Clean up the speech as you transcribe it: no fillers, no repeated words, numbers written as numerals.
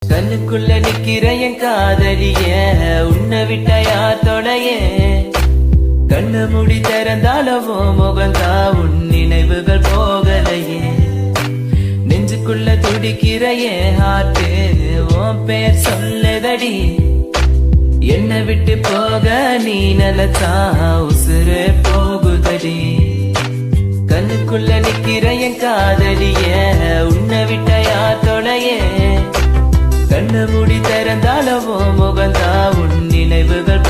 கண்ணுக்குள்ள நிக்கிற என் காதலிய உன்னை விட்ட யார் தொடைய கண்ணு முடி திறந்தாலவோ முகந்தா உன் நினைவுகள் போகலையே நெஞ்சுக்குள்ள துடிக்கிற என் ஹார்ட்டு உன் பேர் சொல்லுதடி என்னை விட்டு போக நீ நிலச்சா உசுறு போகுதடி கண்ணுக்குள்ள நிக்கிற என் காதலிய உன்னை விட்ட யார் தொடைய கண்ணு முடி திறந்தாலவோ முகந்தா உன் நினைவுகள்